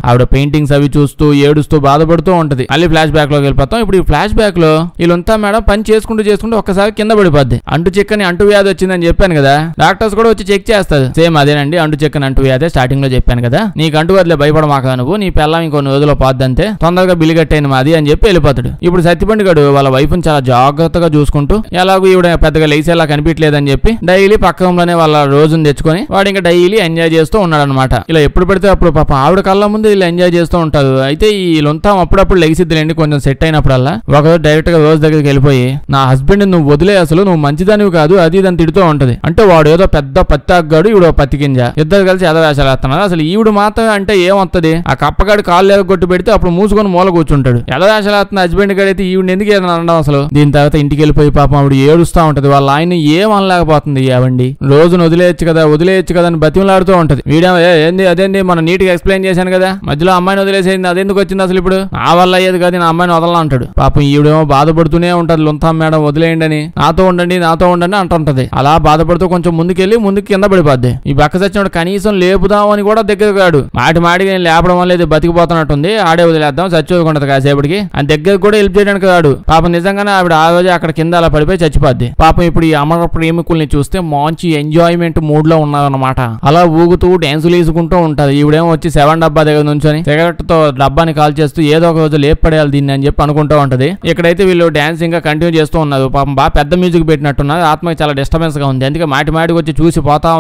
ఆవిడ పెయింటింగ్స్ అవి చూస్తూ ఏడుస్తూ బాధపడుతూ ఉంటది. మళ్ళీ ఫ్లాష్ బ్యాక్ లోకి వెళ్ళిపోతాం. ఇప్పుడు ఈ ఫ్లాష్ బ్యాక్ లో ఈ లొంతాం మేడం పని చేసుకుంటూ ఒక్కసారి కింద పడిపోద్ది. అంటు చెక్కని అంటు వ్యాధి వచ్చిందని చెప్పాను కదా, డాక్టర్స్ కూడా వచ్చి చెక్ చేస్తారు. సేమ్ అదేనండి, అంటు చెక్కని అంటు వ్యాధి స్టార్టింగ్ లో చెప్పాను కదా, నీకు అంటు వ్యాధిలో భయపడమాక నువ్వు, నీ పిల్లం ఇంకొన్ని రోజుల్లో పోద్దంతే, తొందరగా బిల్లు కట్టేయండి మాది అని చెప్పి వెళ్ళిపోతాడు. ఇప్పుడు సత్తిపండు గడు వాళ్ళ వైఫ్ని చాలా జాగ్రత్తగా గా చూసుకుంటూ ఎలాగో ఈవిడ పెద్దగా లేచేలా కనిపించలేదని చెప్పి డైలీ పక్క రూమ్లోనే వాళ్ళ రోజును తెచ్చుకొని వాడు ఇంకా డైలీ ఎంజాయ్ చేస్తూ ఉన్నాడు అనమాట. ఇలా ఎప్పుడు పెడితే అప్పుడు పాప ఆవిడ కళ్ళ ముందు ఇలా ఎంజాయ్ చేస్తూ ఉంటారు. అయితే ఈ లొంతాం అప్పుడప్పుడు లెగిసిద్దులేండి కొంచెం సెట్ అయినప్పుడల్లా. ఒకరోజు డైరెక్ట్ గా రోజు దగ్గరికి వెళ్ళిపోయి నా హస్బెండ్ నువ్వు వదిలే, అసలు నువ్వు మంచిదానివి కాదు అది ఇదని తిడుతూ ఉంటది. అంటే వాడు ఏదో పెద్ద పత్తాగ్గాడు, ఈవిడ పత్తి గింజ, ఇద్దరు కలిసి ఎదవేషాలు వేస్తున్నారు. అసలు ఈవిడ మాత్రం అంటే ఏమొత్తది, ఆ కప్పగాడి కాళ్ళు ఎగొట్టి పెడితే అప్పుడు మూసుకొని మూల కూర్చుంటాడు. ఎదవేషాలు వేస్తున్న హస్బెండ్ గారు అయితే ఈవిడ ఎందుకు ఏదైనా అనడం అసలు. దీని తర్వాత ఇంటికి వెళ్ళిపోయి పాపం ఆవిడ ఏడుస్తా ఉంటది. వాళ్ళ ఆయన ఏం అనలేకపోతుంది. ఏవండి రోజును వదిలేయచ్చు కదా అని బతిమలాడుతూ ఉంటది. వీడియో ఏంది అదేంది మన నీట్ గా ఎక్స్ప్లెయిన్ చేశాను కదా, మధ్యలో అమ్మాయిని వదిలేసేది అదెందుకు వచ్చింది అసలు, ఇప్పుడు నా వల్ల అయ్యేది కాదు నా అమ్మాయిని వదలా అంటాడు. పాపం ఈవిడేమో బాధపడుతూనే ఉంటది. లొంతాం మేడం వదిలేయండి అని, నాతో ఉండండి అంటుంటది. అలా బాధపడుతూ కొంచెం ముందుకెళ్ళి కింద పడిపోద్ది. ఈ బక్క సచ్చినోడు కనీసం లేపుదాం అని కూడా దగ్గర కాడు. మాటికి నేను లేపడం వల్ల ఇది బతికిపోతున్నట్టుంది, ఆడే వదిలేద్దాం చచ్చిపోకుంటది కాసేపటికి అని దగ్గర కూడా హెల్ప్ చేయడానికి రాడు. పాపం నిజంగానే ఆవిడ ఆ రోజు అక్కడ కింద అలా పడిపోయి చచ్చిపోద్ది. పాపం ఇప్పుడు ఈ అమర ప్రేమికుల్ని చూస్తే మంచి ఎంజాయ్మెంట్ మూడ్ లో ఉన్నారన్నమాట. అలా ఊగుతూ డాన్సులు వేసుకుంటూ ఉంటది. ఈవిడేమో వచ్చి 7 డబ్బా దగ్గర నుంచొని సిగరెట్ తో డబ్బాని కాల్ చేస్తూ ఏదో ఒక రోజు లేపు పడేయాలి దీన్ని అని చెప్పి అనుకుంటూ ఉంటది. ఇక్కడైతే వీళ్ళు డాన్స్ ఇంకా కంటిన్యూ చేస్తూ ఉన్నారు. పాపం బాగా పెద్ద మ్యూజిక్ పెట్టినట్టున్నారు. ఆత్మకి చాలా డిస్టర్బెన్స్ గా ఉంది. అందుకే మాటికి వచ్చి చూసి పోతా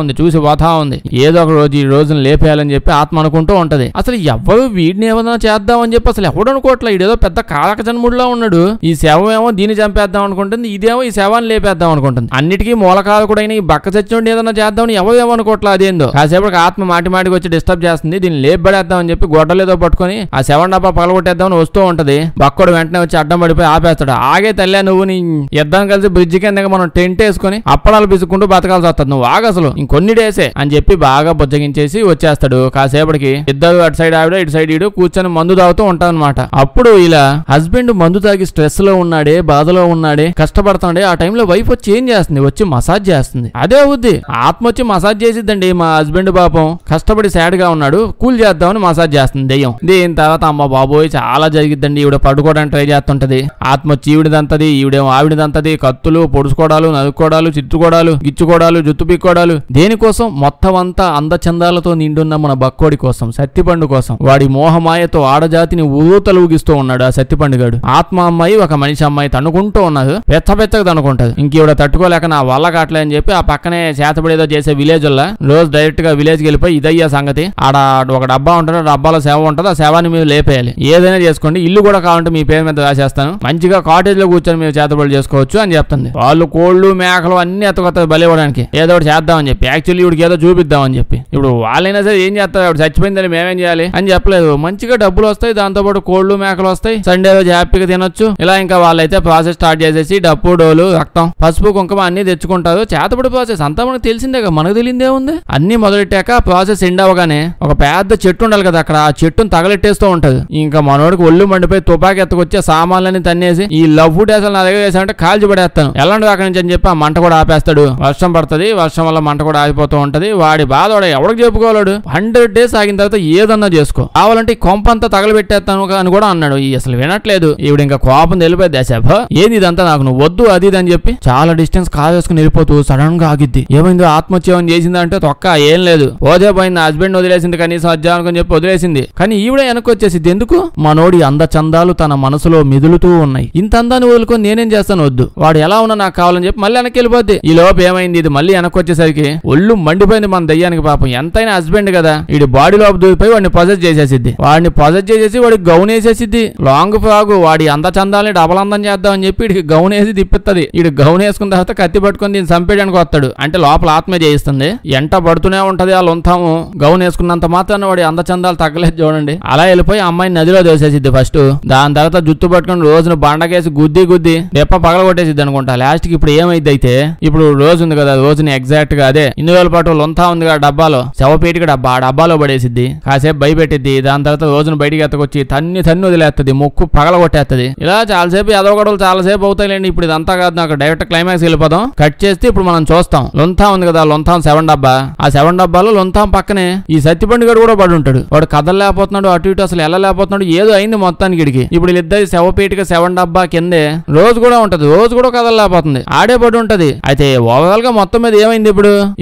ఉంది. ఏదో ఒక రోజు ఈ రోజును లేపేయాలని చెప్పి ఆత్మ అనుకుంటూ ఉంటది. అసలు ఎవరు వీడిని ఏమన్నా చేద్దామని చెప్పి అసలు ఎవడు అనుకోవట్లే. ఇదేదో పెద్ద కారక జన్ముడిలో ఉన్నాడు. ఈ శవం ఏమో దీన్ని చంపేద్దాం అనుకుంటుంది, ఇదేమో ఈ శవాన్ని లేపేద్దాం అనుకుంటుంది. అన్నిటికీ మూలకారకుడైన ఈ బక్క చచ్చినోడిని ఏదన్నా చేద్దామని ఎవరు ఏమనుకోవట్లే. అదేందో కాసేపటికి ఆత్మ మాటికి వచ్చి డిస్టర్బ్ చేస్తుంది. దీన్ని లేపబడేద్దాం అని చెప్పి గొడ్డలేదో పట్టుకొని ఆ 7 డబ్బా పగలగొట్టేద్దామని వస్తూ ఉంటది. బక్కోడు వెంటనే వచ్చి అడ్డం పడిపోయి ఆపేస్తాడు. ఆగే తల్లి నువ్వు నీ ఇద్దరం కలిసి బ్రిడ్జి కింద మనం టెంట్ వేసుకుని అప్పడాలు పిసుకుంటూ బతకాల్సి వస్తుంది, నువ్వు ఆగసలు ఇంకొన్ని డేసే అని చెప్పి బాగా బుజ్జగించేసి వచ్చేస్తాడు. కాసేపటికి ఇద్దరు అటు సైడ్ ఆవిడ ఇటు సైడ్ ఈడు కూర్చొని మందు తాగుతూ ఉంటారనమాట. అప్పుడు ఇలా హస్బెండ్ మందు తాగి స్ట్రెస్ లో ఉన్నాడే, బాధలో ఉన్నాడే, కష్టపడుతున్నాడే, ఆ టైంలో వైఫ్ వచ్చి ఏం చేస్తుంది, వచ్చి మసాజ్ చేస్తుంది. అదే అవుద్ది, ఆత్మ వచ్చి మసాజ్ చేసిద్దండి. మా హస్బెండ్ పాపం కష్టపడి సాడ్ గా ఉన్నాడు, కూల్ చేద్దామని మసాజ్ చేస్తుంది దెయ్యం. దీని తర్వాత అమ్మ బాబోయ్ చాలా జరిగిద్దండి. ఈవిడ పడుకోవడానికి ట్రై చేస్తుంటది. ఆత్మ వచ్చి ఈవిడిదంతది, ఈవిడేమో ఆవిడదంతది. కత్తులు పొడుచుకోవడాలు, నరుక్కోవడాలు, చిత్తుకోవడాలు, గిచ్చుకోవడాలు, జుత్తు పీక్కోవడాలు. దేనికోసం? మొత్తం అంతా అందచందాలతో నిండున్న మన బక్కోడి కోసం, సత్తిపండు కోసం. వాడి మోహమాయతో ఆడజాతిని ఊతలూగిస్తూ ఉన్నాడు ఆ సత్తిపండుగాడు. ఆత్మ అమ్మాయి ఒక మనిషి అమ్మాయి తన్నుకుంటూ ఉన్నది, పెచ్చగా తన్నుకుంటది. ఇంకీవిడ తట్టుకోలేక నా వల్ల కాట్లే అని చెప్పి ఆ పక్కనే చేతబడేదో చేసే విలేజ్ వల్ల రోజు డైరెక్ట్ గా విలేజ్ కి వెళ్ళిపోయి ఇదయ్యా సంగతి, ఆడ ఒక డబ్బా ఉంటుంది, డబ్బాలో సేవ ఉంటుంది, ఆ సేవాన్ని మీరు లేపేయాలి, ఏదైనా చేసుకోండి, ఇల్లు కూడా కావాలంటే మీ పేరు మీద రాసేస్తాను, మంచిగా కాటేజ్ లో కూర్చొని మీరు చేతబడులు చేసుకోవచ్చు అని చెప్తుంది. వాళ్ళు కోళ్లు మేకలు అన్ని ఎత్తకొత్తది బలివ్వడానికి ఏదో ఒకటి చేద్దామని చెప్పి, యాక్చువల్లీ ఇవిడికి ఏదో చూపిద్దామని చెప్పి. ఇప్పుడు వాళ్ళైనా సరే ఏం చేస్తారు, ఆవిడ చచ్చిపోయిందని మేమేం చేయాలి అని చెప్పలేదు. మంచిగా డబ్బులు వస్తాయి, దాంతో పాటు కోళ్లు మేకలు వస్తాయి, సండే రోజు హ్యాపీగా తినొచ్చు. ఇలా ఇంకా వాళ్ళైతే ప్రాసెస్ స్టార్ట్ చేసేసి డప్పు డోలు రక్తం పసుపు కుంకుమ అన్ని తెచ్చుకుంటారు. చేతబడి ప్రాసెస్ అంతా మనకు తెలిసిందే కదా, మనకు తెలియదే ఉంది. అన్ని మొదలెట్టాక ప్రాసెస్ ఎండ్ అవగానే ఒక పెద్ద చెట్టు ఉండాలి కదా, అక్కడ ఆ చెట్టును తగలెట్టేస్తూ ఉంటది. ఇంకా మనోడికి ఒళ్ళు మండిపోయి తుపాకి ఎత్తుకొచ్చి సామాన్లని తన్నేసి ఈ లవ్ డేసలు నా దగ్గర వేసామంటే కాల్చి పడేస్తాను, ఎలాంటి అక్కడి నుంచి అని చెప్పి ఆ మంట కూడా ఆపేస్తాడు. వర్షం పడుతుంది, వర్షం వల్ల మంట కూడా ఆగిపోతూ ఉంటది. వాడి బాధ వాడు ఎవరికి చెప్పుకోలేడు. 100 days ఆగిన తర్వాత ఏదన్నా చేసుకో, కావాలంటే కొంపంతా తగలబెట్టేస్తాను అని కూడా అన్నాడు. ఈ అసలు వినట్లేదు. ఈవిడ ఇంకా కోపం తెలిపోద్ది, శభ ఏది ఇదంతా నాకు నువ్వు వద్దు అది అని చెప్పి చాలా డిస్టెన్స్ కాల్ చేసుకుని వెళ్ళిపోతూ సడన్ గా ఆగిద్ది. ఏమైందో ఆత్మహత్యం చేసిందంటే తొక్క ఏం లేదు, ఓదే పోయింది, హస్బెండ్ వదిలేసింది, కనీసం అజ్జానుకని చెప్పి వదిలేసింది. కానీ ఈవిడ వెనక్కి వచ్చేసింది. ఎందుకు? మనోడి అందచందాలు తన మనసులో మిదులుతూ ఉన్నాయి. ఇంత అందాన్ని వదులుకొని నేనేం చేస్తాను, వద్దు, వాడు ఎలా ఉన్నా నాకు కావాలని చెప్పి మళ్ళీ వెనక్కి వెళ్ళిపోద్ది. ఈ లోపు ఏమైంది, ఇది మళ్ళీ వెనక్కి వచ్చేసరికి ఒళ్ళు మండిపోయింది మన దయ్యానికి. పాపం ఎంతైనా హస్బెండ్ కదా, వీడి బాడీ లోపు దూరిపోయి వాడిని పొజెస్ చేసేసిద్ది. వాడిని పొజెస్ చేసేసి వాడికి గౌన్ వేసేసిద్ది, లాంగ్ ఫ్రాగ్. వాడి అందచందాలని డబల్ అందం చేద్దామని చెప్పి వీడికి గౌన్ వేసి తిప్పిస్తుంది. వీడు గౌన్ వేసుకున్న తర్వాత కత్తి పట్టుకుని దీన్ని చంపేయడానికి వస్తాడు. అంటే లోపల ఆత్మే చేయిస్తుంది, ఎంట పడుతూనే ఉంటది. వాళ్ళు ఉంటాము గౌన్ వేసుకున్నంత మాత్రాన వాడి అందచందాలు తగ్గలేదు చూడండి. అలా వెళ్ళిపోయి అమ్మాయిని నదిలో దోసేసిద్ది ఫస్ట్. దాని తర్వాత జుత్తు పట్టుకుని రోజును బండకేసి గుద్ది దెప్ప పగల కొట్టేసిద్ది అనుకుంటా. లాస్ట్ కి ఇప్పుడు ఏమైంది అయితే, ఇప్పుడు రోజు ఉంది కదా, రోజుని ఎగ్జాక్ట్ గా అదే 2 రోజుల పాటు లొంతా ఉంది కదా డబ్బాలో, శవపేటిక డబ్బా, ఆ డబ్బాలో పడేసిద్ది, కాసేపు భయపెట్టిద్ది. దాని తర్వాత రోజును బయటికి ఎత్తకొచ్చి తన్ని వదిలేస్తుంది, ముక్కు పగల కొట్టేస్తుంది. ఇలా చాలాసేపు ఎదవగడలు చాలాసేపు అవుతాయిలేండి. ఇప్పుడు ఇదంతా కాదు, నాకు డైరెక్ట్ క్లైమాక్స్ వెళ్ళిపోదాం. కట్ చేస్తే ఇప్పుడు మనం చూస్తాం లొంతా ఉంది కదా, లొంతాం 7 డబ్బా. ఆ 7 డబ్బాలో లొంతాం పక్కనే ఈ సత్తిపండుగాడు కూడా పడి ఉంటాడు. వాడు కదలలేకపోతున్నాడు, అటు ఇటు అసలు వెళ్ళలేకపోతున్నాడు, ఏదో అయింది మొత్తానికి ఇడికి. ఇప్పుడు వీళ్ళిద్దరి శవపేటిక 7 డబ్బా కిందే రోజు కూడా ఉంటది, రోజు కూడా కదలలేకపోతుంది, ఆడే పడి ఉంటది. అయితే ఓవరాల్ గా మొత్తం మీద ఏమైంది,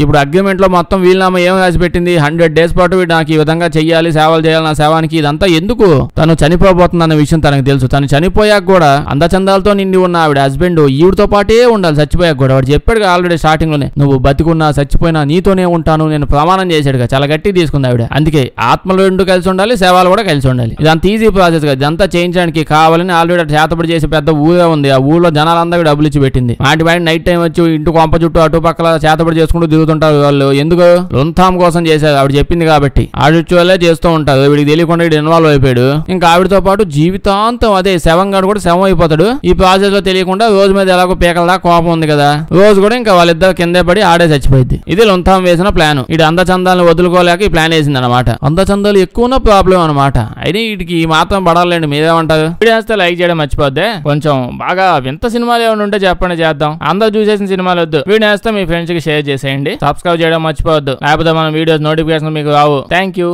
ఇప్పుడు అగ్రిమెంట్ లో మొత్తం వీళ్ళనామా ఏం రాసి పెట్టింది, 100 days పాటు నాకు ఈ విధంగా చెయ్యాలి, సేవలు చేయాలి నా శవానికి. ఇదంతా ఎందుకు, తను చనిపోబోతుంది అన్న విషయం తనకు తెలుసు. తను చనిపోయాక కూడా అందచందాలతో నిండి ఉన్న ఆవిడ హస్బెండ్ ఈవిడతో పాటే ఉండాలి చచ్చిపోయాక కూడా. వాడు చెప్పాడు ఆల్రెడీ స్టార్టింగ్ లోనే, నువ్వు బతికున్నా చచ్చిపోయినా నీతోనే ఉంటాను నేను ప్రమాణం చేశాడుగా. చాలా గట్టి తీసుకుంది ఆవిడ. అందుకే ఆత్మలు రెండు కలిసి ఉండాలి, శవాలు కూడా కలిసి ఉండాలి. ఇదంతా ఈజీ ప్రాసెస్ కదా. ఇదంతా చేయించడానికి కావాలని ఆల్రెడీ చేతపడి చేసి పెద్ద ఊరే ఉంది. ఆ ఊళ్ళో జనాలందరూ డబ్బులు ఇచ్చి పెట్టింది. వాటి పైన నైట్ టైం వచ్చి ఇంటి కొంప చుట్టూ అటు పక్కల చేతపడి చేసుకుంటూ తిరుగుతుంటారు వాళ్ళు. ఎందుకు? లొంతాం కోసం చేశారు, ఆవిడ చెప్పింది కాబట్టి. ఆడిచువల్లే చేస్తూ ఉంటారు. వీడికి తెలియకుండా వీడు ఇన్వాల్వ్ అయిపోయాడు. ఇంకా ఆవిడతో పాటు జీవితాంతం అదే శవంగాడు కూడా శవం అయిపోతాడు. ఈ ప్రాసెస్ లో తెలియకుండా రోజు మీద ఎలాగో పీకలదా కోపం ఉంది కదా, రోజు కూడా ఇంకా వాళ్ళిద్దరు కిందే పడి ఆడే చచ్చిపోయింది. ఇది లొంతాం వేసిన ప్లాన్. ఇది అందచందాలను వదులుకోలేక ఈ ప్లాన్ వేసింది అనమాట. అందచందాలు ఎక్కువ ప్రాబ్లం అనమాట. అయినా వీటికి ఈ మాత్రం పడాలండి, మీరేమంటారు? వీడియో వస్తే లైక్ చేయడం మర్చిపోద్దే. కొంచెం బాగా వింత సినిమాలు ఏమైనా ఉంటే చెప్పండి, చేద్దాం. అందరూ చూసేసిన సినిమాలు వద్దు. వీడియో వేస్తే మీ ఫ్రెండ్స్ కి షేర్ చేసేయండి. సబ్స్క్రైబ్ చేయడం మర్చిపోవద్దు, లేకపోతే మన వీడియోస్ నోటిఫికేషన్ మీకు రావు. Thank you.